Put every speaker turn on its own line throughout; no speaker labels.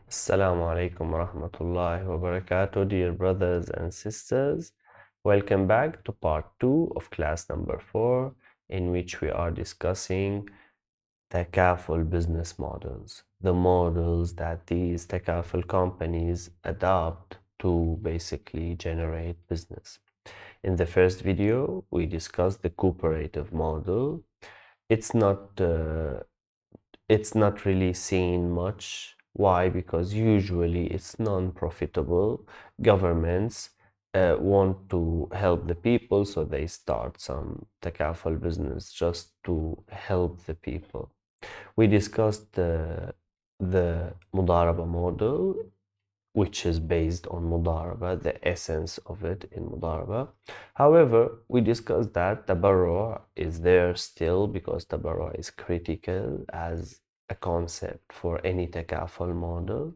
Assalamu alaikum wa rahmatullahi wa barakatuh, dear brothers and sisters. Welcome back to part 2 of class number 4, in which we are discussing Takaful business models, the models that these Takaful companies adopt to basically generate business. In the first video, we discussed the cooperative model. It's not really seen much. Why? Because usually it's non-profitable. Governments want to help the people, so they start some takaful business just to help the people. We discussed the mudaraba model, which is based on mudaraba, the essence of it in mudaraba. However, we discussed that tabarru is there still because tabarru is critical as a concept for any takaful model.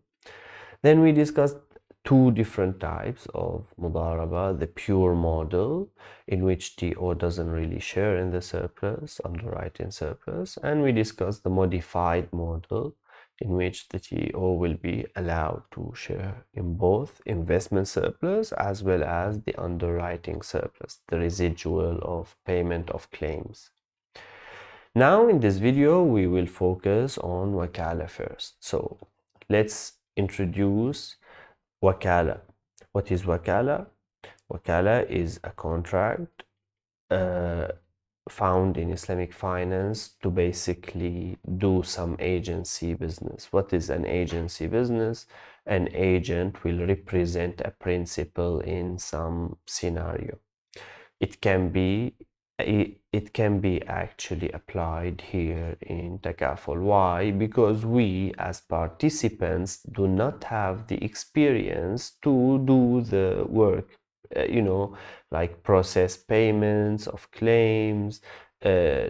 Then we discussed two different types of mudaraba, the pure model in which TO doesn't really share in the surplus, underwriting surplus, and we discussed the modified model in which the TO will be allowed to share in both investment surplus as well as the underwriting surplus, the residual of payment of claims. Now in this video we will focus on wakala first. So let's introduce wakala. What is wakala? Wakala is a contract found in Islamic finance to basically do some agency business. What is an agency business? An agent will represent a principal in some scenario. It can be actually applied here in Takaful. Why? Because we as participants do not have the experience to do the work, like process payments of claims,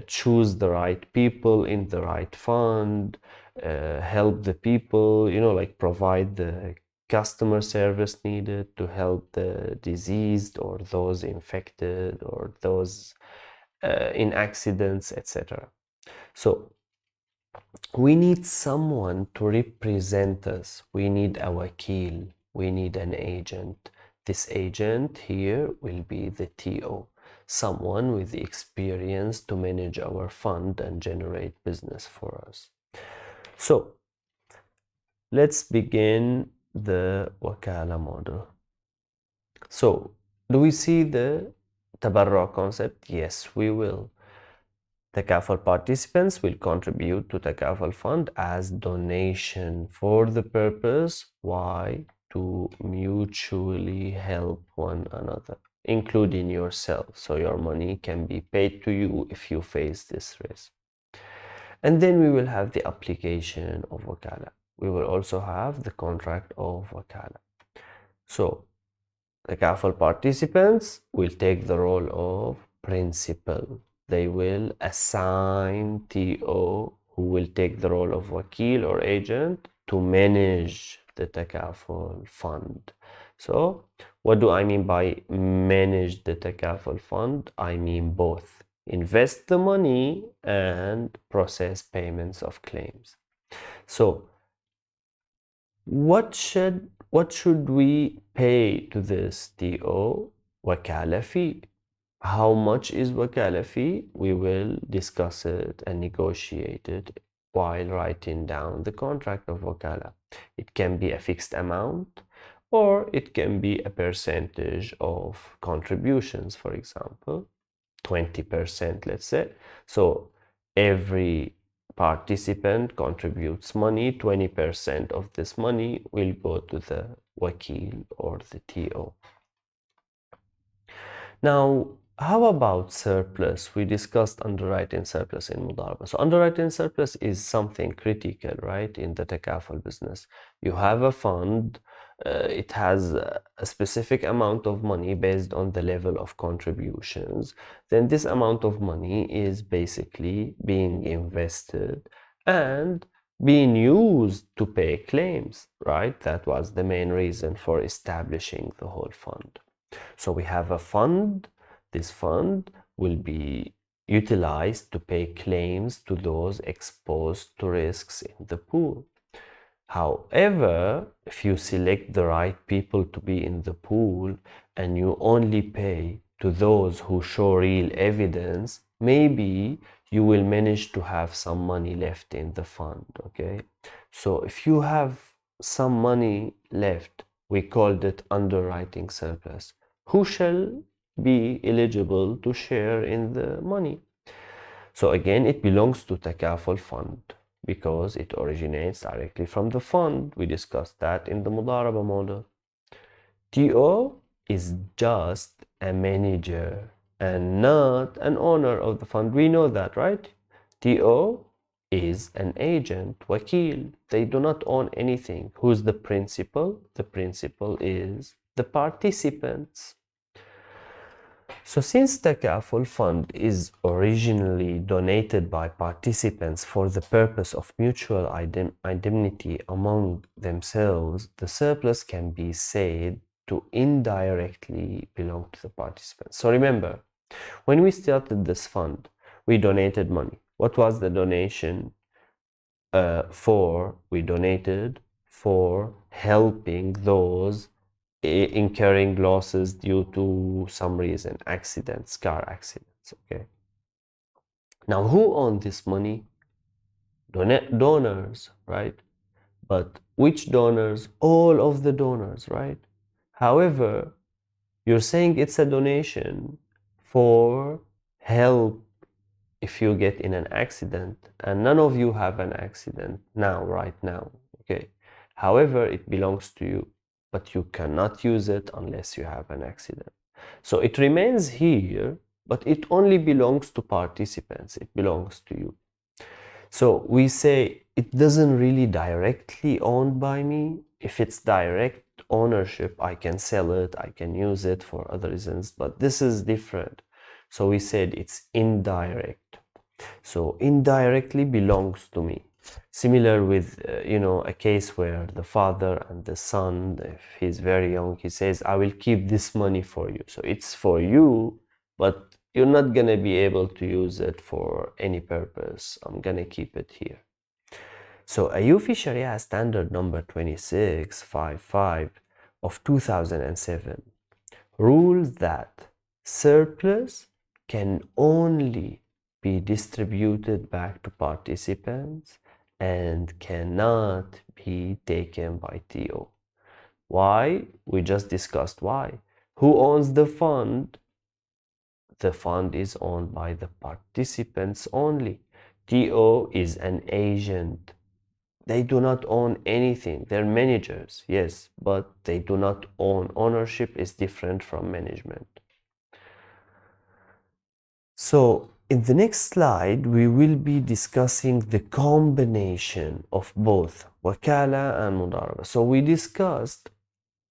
choose the right people in the right fund, help the people, like provide the customer service needed to help the diseased or those infected or those in accidents, etc. So we need someone to represent us. We need a wakil. We need an agent. This agent here will be the TO, someone with the experience to manage our fund and generate business for us. So let's begin the wakala model. So, do we see the tabarru concept? Yes, we will. Takaful participants will contribute to Takaful fund as donation for the purpose. Why? To mutually help one another, including yourself. So your money can be paid to you if you face this risk. And then we will have the application of wakala. We will also have the contract of wakala. So the Takaful participants will take the role of principal. They will assign TO, who will take the role of wakil or agent to manage the Takaful fund. So what do I mean by manage the Takaful fund? I mean both invest the money and process payments of claims. So what should we pay to this TO? Wakala fee. How much is wakala fee? We will discuss it and negotiate it while writing down the contract of wakala. It can be a fixed amount or it can be a percentage of contributions, for example, 20%, let's say. So every participant contributes money, 20% of this money will go to the wakil or the TO. Now, how about surplus? We discussed underwriting surplus in mudaraba. So underwriting surplus is something critical, right, in the takaful business. You have a fund, it has a specific amount of money based on the level of contributions. Then this amount of money is basically being invested and being used to pay claims, right? That was the main reason for establishing the whole fund. So we have a fund. This fund will be utilized to pay claims to those exposed to risks in the pool. However, if you select the right people to be in the pool and you only pay to those who show real evidence, maybe you will manage to have some money left in the fund, okay? So if you have some money left, we called it underwriting surplus. Who shall be eligible to share in the money? So again, it belongs to Takaful fund because it originates directly from the fund. We discussed that in the Mudaraba model. TO is just a manager and not an owner of the fund. We know that, right? TO is an agent, wakil. They do not own anything. Who's the principal? The principal is the participants. So since the Takaful Fund is originally donated by participants for the purpose of mutual indemnity among themselves, the surplus can be said to indirectly belong to the participants. So remember, when we started this fund, we donated money. What was the donation for? We donated for helping those incurring losses due to some reason, accidents, car accidents, okay? Now, who owns this money? Donors, right? But which donors? All of the donors, right? However, you're saying it's a donation for help if you get in an accident, and none of you have an accident now, right now, okay? However, it belongs to you, but you cannot use it unless you have an accident. So it remains here, but it only belongs to participants. It belongs to you. So we say it doesn't really directly owned by me. If it's direct ownership, I can sell it, I can use it for other reasons, but this is different. So we said it's indirect. So indirectly belongs to me. Similar with, a case where the father and the son, if he's very young, he says, I will keep this money for you. So it's for you, but you're not gonna be able to use it for any purpose. I'm gonna keep it here. So Ayufi Sharia standard number 2655 of 2007 rules that surplus can only be distributed back to participants and cannot be taken by TO. Why? We just discussed why. Who owns the fund? The fund is owned by the participants only. TO is an agent. They do not own anything. They're managers, yes, but they do not own. Ownership is different from management. So in the next slide, we will be discussing the combination of both wakala and mudaraba. So we discussed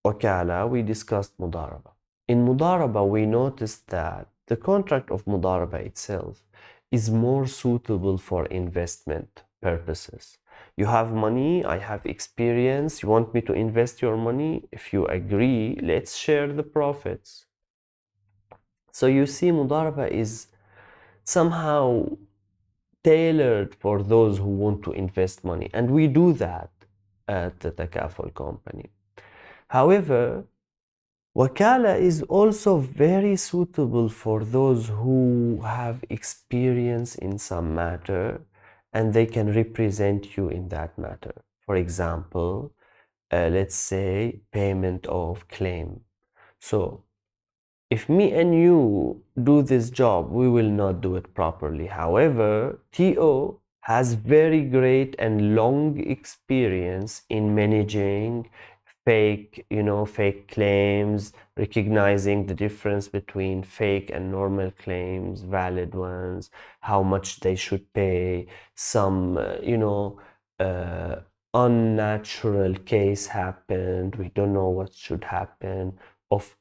wakala, we discussed mudaraba. In mudaraba, we noticed that the contract of mudaraba itself is more suitable for investment purposes. You have money, I have experience, you want me to invest your money? If you agree, let's share the profits. So you see, mudaraba is somehow tailored for those who want to invest money, and we do that at the Takaful company. However, wakala is also very suitable for those who have experience in some matter and they can represent you in that matter. For example, let's say payment of claim. So if me and you do this job, we will not do it properly. However, TO has very great and long experience in managing fake claims, recognizing the difference between fake and normal claims, valid ones, how much they should pay, some, unnatural case happened, we don't know what should happen, of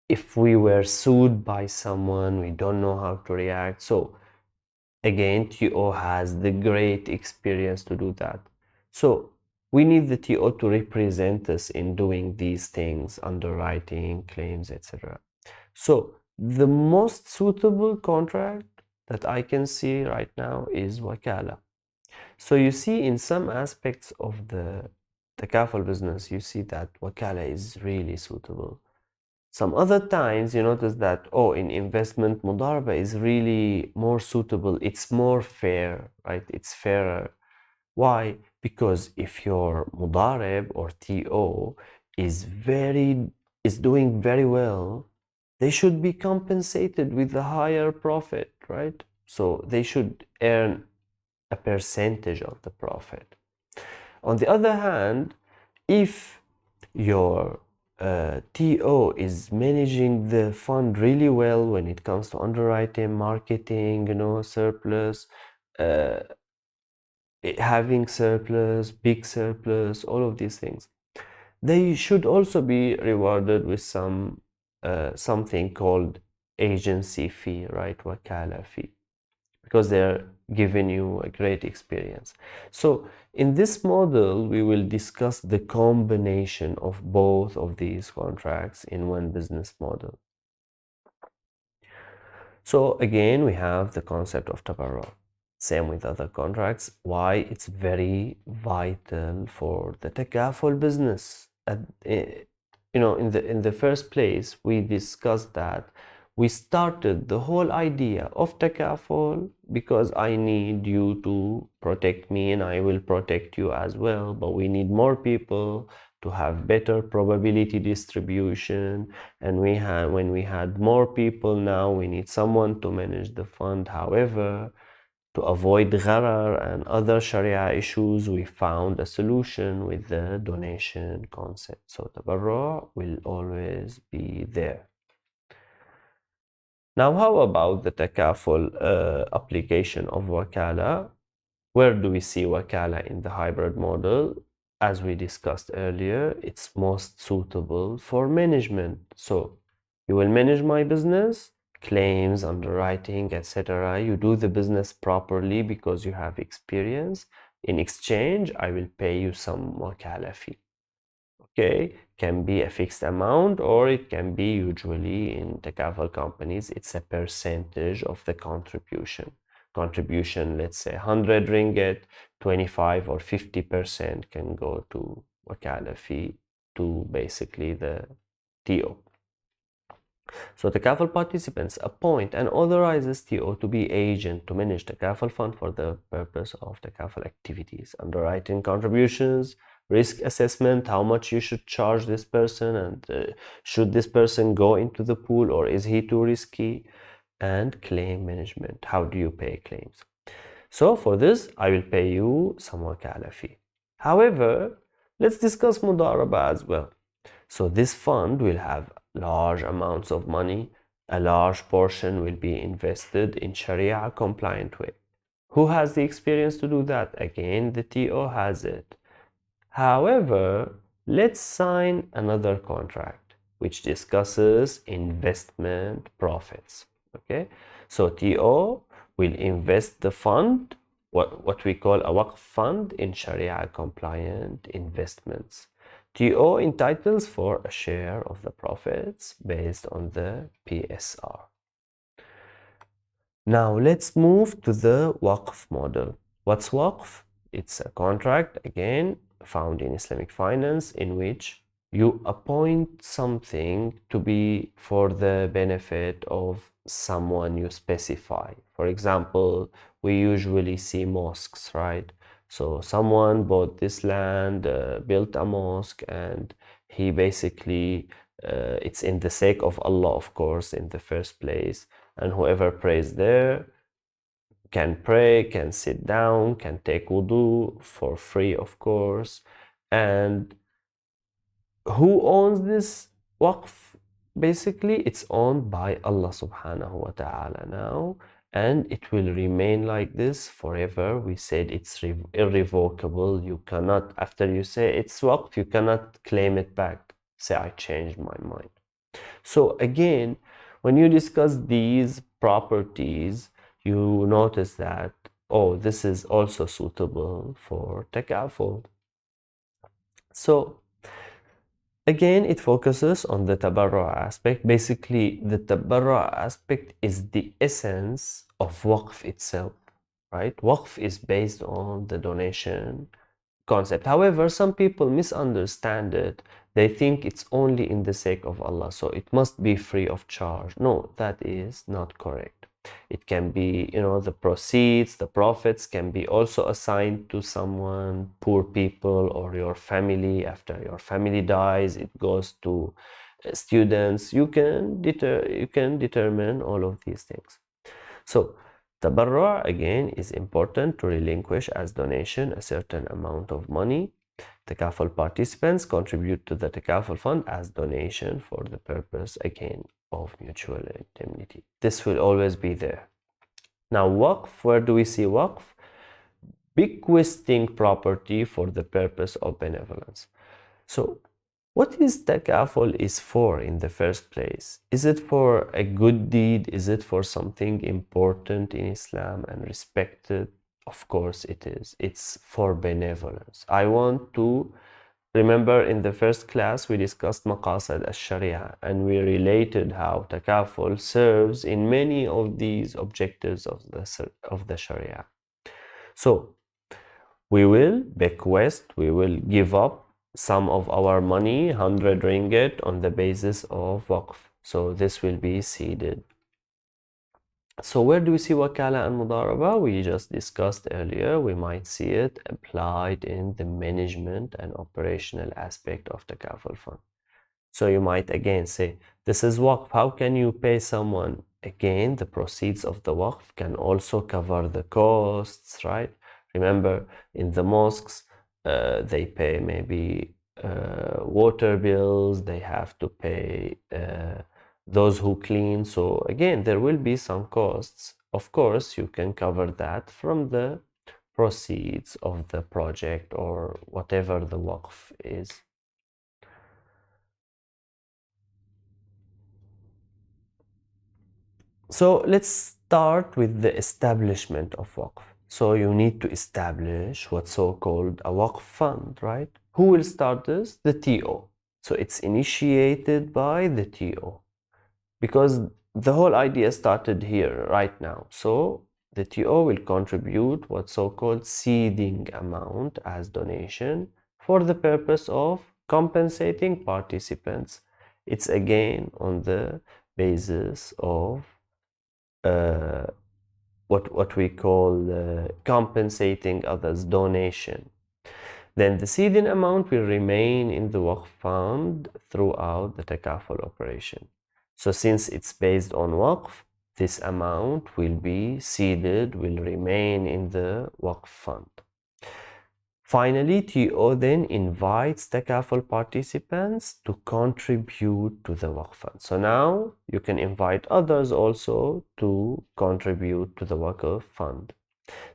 if we were sued by someone, we don't know how to react. So again, TO has the great experience to do that. So we need the TO to represent us in doing these things, underwriting, claims, etc. So the most suitable contract that I can see right now is wakala. So you see, in some aspects of the takaful business, you see that wakala is really suitable. Some other times you notice that, oh, in investment, mudaraba is really more suitable. It's more fair, right? It's fairer. Why? Because if your mudarib or TO is doing very well, they should be compensated with a higher profit, right? So they should earn a percentage of the profit. On the other hand, if your TO is managing the fund really well when it comes to underwriting, marketing, surplus, uh, having surplus, big surplus, all of these things, they should also be rewarded with something called agency fee, right? Wakala fee, because they're giving you a great experience. So in this model, we will discuss the combination of both of these contracts in one business model. So again, we have the concept of tabarra. Same with other contracts. Why it's very vital for the takaful business. In the first place, we discussed that we started the whole idea of takaful because I need you to protect me and I will protect you as well. But we need more people to have better probability distribution, and when we had more people, now we need someone to manage the fund. However, to avoid gharar and other sharia issues, we found a solution with the donation concept. So tabarru will always be there. Now, how about the takaful application of wakala? Where do we see wakala in the hybrid model? As we discussed earlier, it's most suitable for management. So you will manage my business, claims, underwriting, etc. You do the business properly because you have experience. In exchange, I will pay you some wakala fee. Okay, can be a fixed amount, or it can be, usually in takaful companies, it's a percentage of the contribution. Let's say 100 ringgit, 25 or 50% can go to wakala fee, to basically the TO. So takaful participants appoint and authorizes TO to be agent to manage takaful fund for the purpose of takaful activities, underwriting contributions, risk assessment, how much you should charge this person, and should this person go into the pool or is he too risky, and claim management, how do you pay claims. So for this, I will pay you some wakala fee. However, let's discuss mudaraba as well. So this fund will have large amounts of money. A large portion will be invested in Sharia compliant way. Who has the experience to do that? Again, the TO has it. However, let's sign another contract which discusses investment profits. Okay, so TO will invest the fund, what we call a waqf fund, in Sharia compliant investments. TO entitles for a share of the profits based on the PSR. Now let's move to the waqf model. What's waqf? It's a contract, again, found in Islamic finance, in which you appoint something to be for the benefit of someone you specify. For example, we usually see mosques, right? So someone bought this land, built a mosque, and he basically, it's in the sake of Allah, of course, in the first place, and whoever prays there can pray, can sit down, can take wudu for free, of course. And who owns this waqf? Basically, it's owned by Allah subhanahu wa ta'ala now, and it will remain like this forever. We said it's irrevocable. You cannot, after you say it's waqf, you cannot claim it back. Say, I changed my mind. So again, when you discuss these properties, you notice that, oh, this is also suitable for takaful. So again, it focuses on the tabarru aspect. Basically, the tabarru aspect is the essence of waqf itself, right? Waqf is based on the donation concept. However, some people misunderstand it. They think it's only in the sake of Allah, so it must be free of charge. No, that is not correct. It can be, the proceeds, the profits can be also assigned to someone, poor people, or your family. After your family dies, it goes to students. You can determine all of these things. So tabarru' again is important to relinquish as donation a certain amount of money. Takaful participants contribute to the Takaful fund as donation for the purpose again of mutual indemnity. This will always be there. Now waqf, where do we see waqf? Bequesting property for the purpose of benevolence. So what is takaful is for in the first place? Is it for a good deed? Is it for something important in Islam and respected? Of course it is. It's for benevolence. I want to remember in the first class we discussed maqasid al-sharia and we related how takaful serves in many of these objectives of the sharia. So we will bequest, we will give up some of our money, 100 ringgit, on the basis of waqf. So this will be seeded. So where do we see wakala and mudaraba? We just discussed earlier. We might see it applied in the management and operational aspect of the takaful fund. So you might again say, this is waqf. How can you pay someone? Again, the proceeds of the waqf can also cover the costs, right? Remember, in the mosques, they pay maybe water bills, they have to pay those who clean. So again, there will be some costs. Of course, you can cover that from the proceeds of the project or whatever the waqf is. So let's start with the establishment of waqf. So you need to establish what's so-called a waqf fund, right? Who will start this? The TO. So it's initiated by the TO because the whole idea started here right now. So the TO will contribute what's so-called seeding amount as donation for the purpose of compensating participants. It's again on the basis of uh, what we call compensating others, donation. Then the seeding amount will remain in the waqf fund throughout the takaful operation. So since it's based on waqf, this amount will be seeded, will remain in the waqf fund. Finally, TO then invites takaful participants to contribute to the waqf fund. So now you can invite others also to contribute to the waqf fund.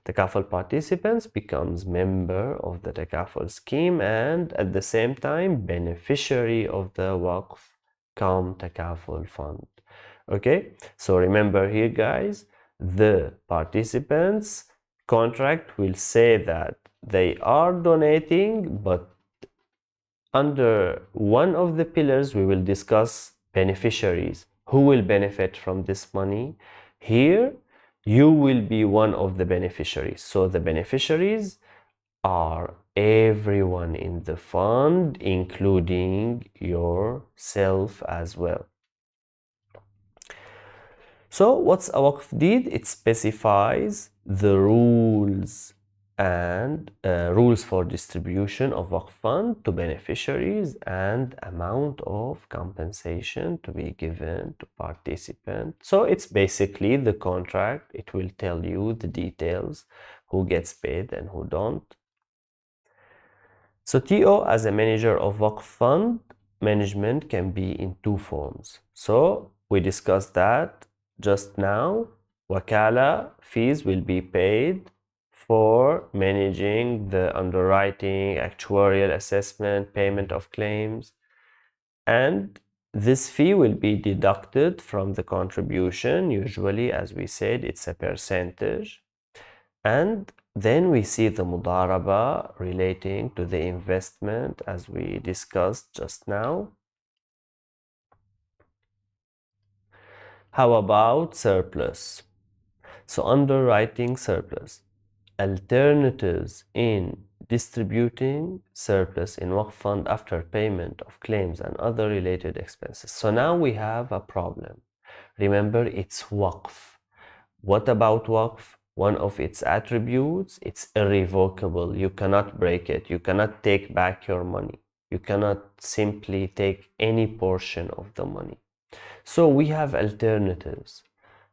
Takaful participants becomes member of the takaful scheme and at the same time beneficiary of the waqf cum takaful fund. Okay, so remember here guys, the participants contract will say that they are donating, but under one of the pillars we will discuss beneficiaries. Who will benefit from this money? Here you will be one of the beneficiaries. So the beneficiaries are everyone in the fund, including yourself as well. So what's a waqf deed? It specifies the rules and rules for distribution of waqf fund to beneficiaries and amount of compensation to be given to participants. So it's basically the contract. It will tell you the details, who gets paid and who don't. So TO as a manager of waqf fund management can be in two forms. So we discussed that just now. Wakala fees will be paid for managing the underwriting, actuarial assessment, payment of claims, and this fee will be deducted from the contribution. Usually, as we said, it's a percentage. And then we see the mudaraba relating to the investment as we discussed just now. How about surplus? So underwriting surplus. Alternatives in distributing surplus in Waqf fund after payment of claims and other related expenses. So now we have a problem. Remember, it's Waqf. What about Waqf? One of its attributes, it's irrevocable. You cannot break it. You cannot take back your money. You cannot simply take any portion of the money. So we have alternatives.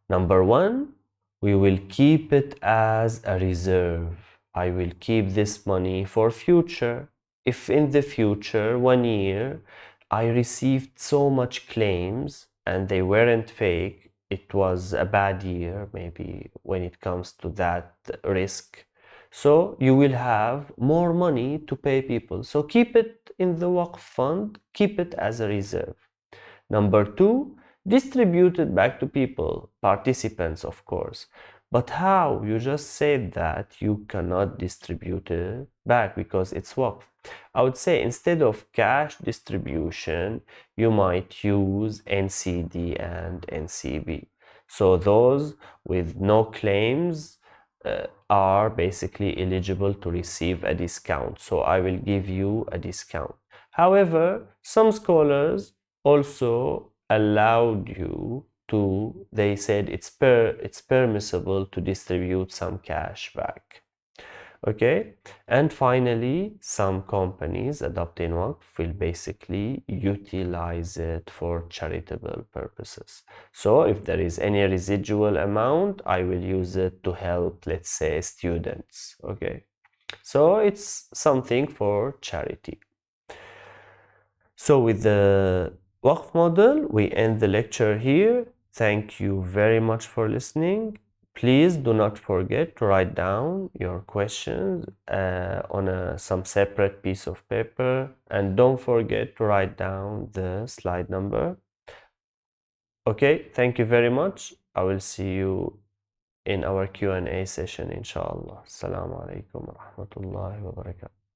Number one, we will keep it as a reserve. I will keep this money for future. If in the future, 1 year, I received so much claims and they weren't fake, it was a bad year, maybe when it comes to that risk. So you will have more money to pay people. So keep it in the Waqf fund, keep it as a reserve. Number two, distribute it back to people, participants, of course. But how? You just said that you cannot distribute it back because it's Waqf. I would say instead of cash distribution, you might use NCD and NCB. So those with no claims are basically eligible to receive a discount. So I will give you a discount. However, some scholars also allowed you to, they said it's permissible to distribute some cash back. Okay, and finally, some companies adopting Waqf will basically utilize it for charitable purposes. So if there is any residual amount, I will use it to help, let's say, students. Okay, so it's something for charity. So with the Waqf model, we end the lecture here. Thank you very much for listening. Please do not forget to write down your questions on some separate piece of paper, and don't forget to write down the slide number. Okay, thank you very much. I will see you in our Q&A session, inshallah. Assalamu alaikum wa rahmatullahi wa barakatuh.